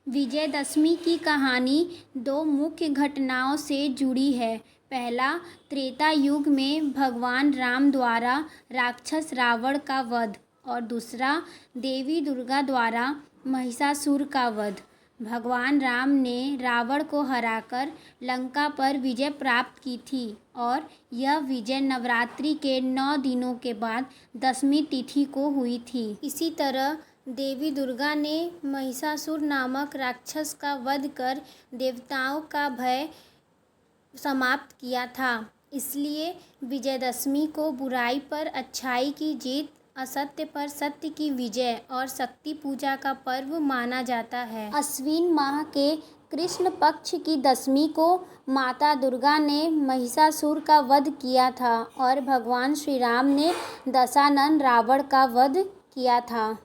विजयदशमी की कहानी दो मुख्य घटनाओं से जुड़ी है। पहला, त्रेता युग में भगवान राम द्वारा राक्षस रावण का वध और दूसरा, देवी दुर्गा द्वारा महिषासुर का वध। भगवान राम ने रावण को हराकर लंका पर विजय प्राप्त की थी और यह विजय नवरात्रि के 9 दिनों के बाद दशमी तिथि को हुई थी। इसी तरह देवी दुर्गा ने महिषासुर नामक राक्षस का वध कर देवताओं का भय समाप्त किया था। इसलिए विजयदशमी को बुराई पर अच्छाई की जीत, असत्य पर सत्य की विजय और शक्ति पूजा का पर्व माना जाता है। अश्विन माह के कृष्ण पक्ष की दशमी को माता दुर्गा ने महिषासुर का वध किया था और भगवान श्री राम ने दशानन रावण का वध किया था।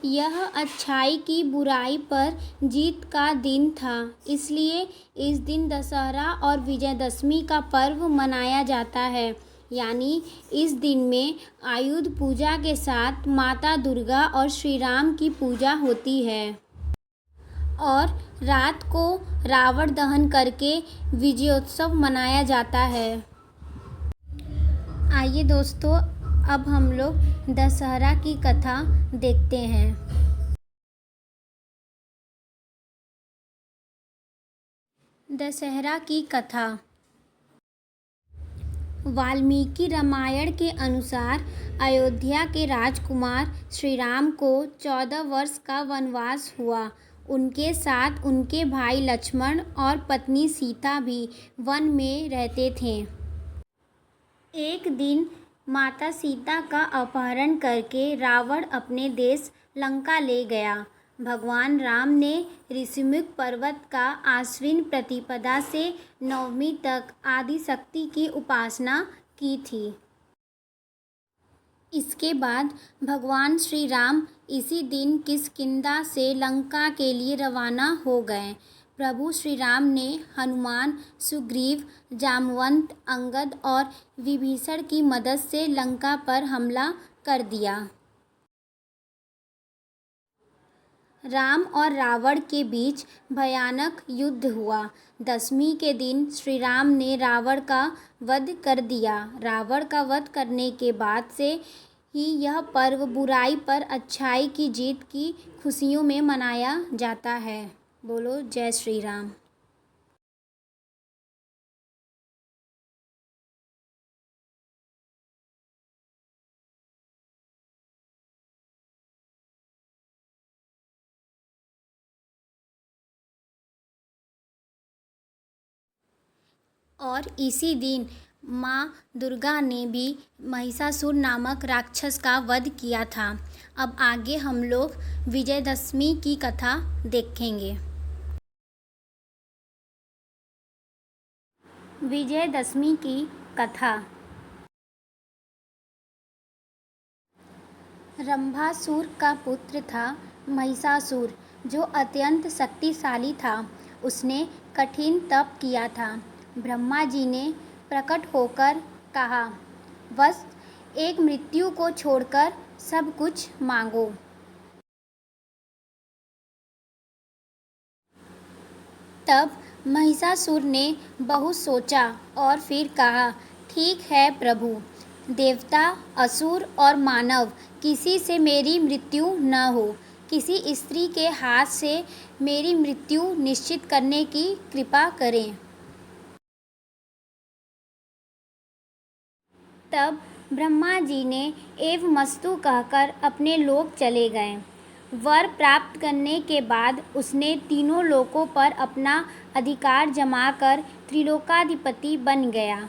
यह अच्छाई की बुराई पर जीत का दिन था, इसलिए इस दिन दशहरा और विजयदशमी का पर्व मनाया जाता है। यानी इस दिन में आयुध पूजा के साथ माता दुर्गा और श्री राम की पूजा होती है और रात को रावण दहन करके विजयोत्सव मनाया जाता है। आइए दोस्तों, अब हम लोग दशहरा की कथा देखते हैं। दशहरा की कथा। वाल्मीकि रामायण के अनुसार अयोध्या के राजकुमार श्री राम को 14 वर्ष का वनवास हुआ। उनके साथ उनके भाई लक्ष्मण और पत्नी सीता भी वन में रहते थे। एक दिन माता सीता का अपहरण करके रावण अपने देश लंका ले गया। भगवान राम ने ऋषिमुख पर्वत का आश्विन प्रतिपदा से नवमी तक आदिशक्ति की उपासना की थी। इसके बाद भगवान श्री राम इसी दिन किष्किंधा से लंका के लिए रवाना हो गए। प्रभु श्री राम ने हनुमान, सुग्रीव, जामवंत, अंगद और विभीषण की मदद से लंका पर हमला कर दिया। राम और रावण के बीच भयानक युद्ध हुआ। दशमी के दिन श्री राम ने रावण का वध कर दिया। रावण का वध करने के बाद से ही यह पर्व बुराई पर अच्छाई की जीत की खुशियों में मनाया जाता है। बोलो जय श्री राम। और इसी दिन माँ दुर्गा ने भी महिषासुर नामक राक्षस का वध किया था। अब आगे हम लोग विजयदशमी की कथा देखेंगे। विजयदशमी की कथा। रंभासुर का पुत्र था महिषासुर, जो अत्यंत शक्तिशाली था। उसने कठिन तप किया था। ब्रह्मा जी ने प्रकट होकर कहा, बस एक मृत्यु को छोड़कर सब कुछ मांगो। तब महिषासुर ने बहुत सोचा और फिर कहा, ठीक है प्रभु, देवता, असुर और मानव किसी से मेरी मृत्यु न हो। किसी स्त्री के हाथ से मेरी मृत्यु निश्चित करने की कृपा करें। तब ब्रह्मा जी ने एवमस्तु कहकर अपने लोक चले गए। वर प्राप्त करने के बाद उसने तीनों लोकों पर अपना अधिकार जमाकर त्रिलोकाधिपति बन गया।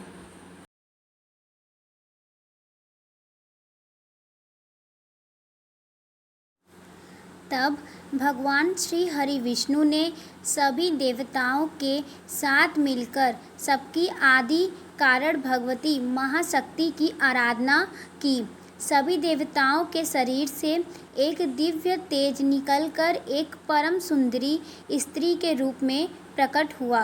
तब भगवान श्री हरि विष्णु ने सभी देवताओं के साथ मिलकर सबकी आदि कारण भगवती महाशक्ति की आराधना की। सभी देवताओं के शरीर से एक दिव्य तेज निकलकर एक परम सुंदरी स्त्री के रूप में प्रकट हुआ।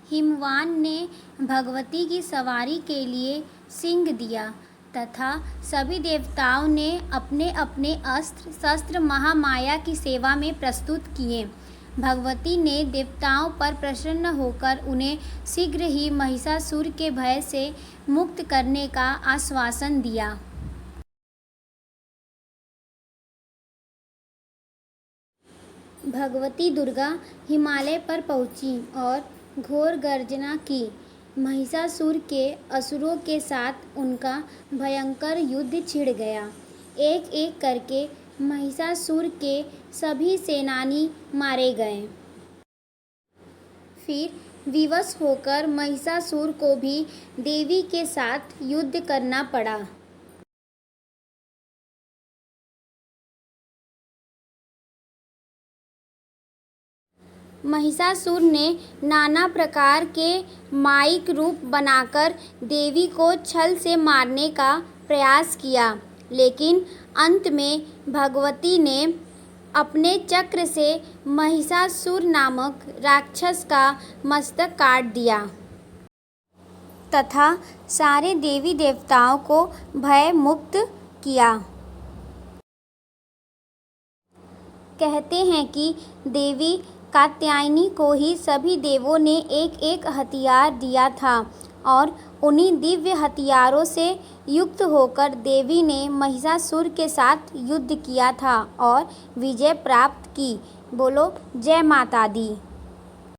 हिमवान ने भगवती की सवारी के लिए सिंह दिया तथा सभी देवताओं ने अपने अपने अस्त्र शस्त्र महामाया की सेवा में प्रस्तुत किए। भगवती ने देवताओं पर प्रसन्न होकर उन्हें शीघ्र ही महिषासुर के भय से मुक्त करने का आश्वासन दिया। भगवती दुर्गा हिमालय पर पहुंची और घोर गर्जना की। महिषासुर के असुरों के साथ उनका भयंकर युद्ध छिड़ गया। एक एक करके महिषासुर के सभी सेनानी मारे गए। फिर विवश होकर महिषासुर को भी देवी के साथ युद्ध करना पड़ा। महिषासुर ने नाना प्रकार के माइक रूप बनाकर देवी को छल से मारने का प्रयास किया, लेकिन अंत में भगवती ने अपने चक्र से महिषासुर नामक राक्षस का मस्तक काट दिया तथा सारे देवी देवताओं को भय मुक्त किया। कहते हैं कि देवी कात्यायनी को ही सभी देवों ने एक एक हथियार दिया था और उन्हीं दिव्य हथियारों से युक्त होकर देवी ने महिषासुर के साथ युद्ध किया था और विजय प्राप्त की। बोलो जय माता दी।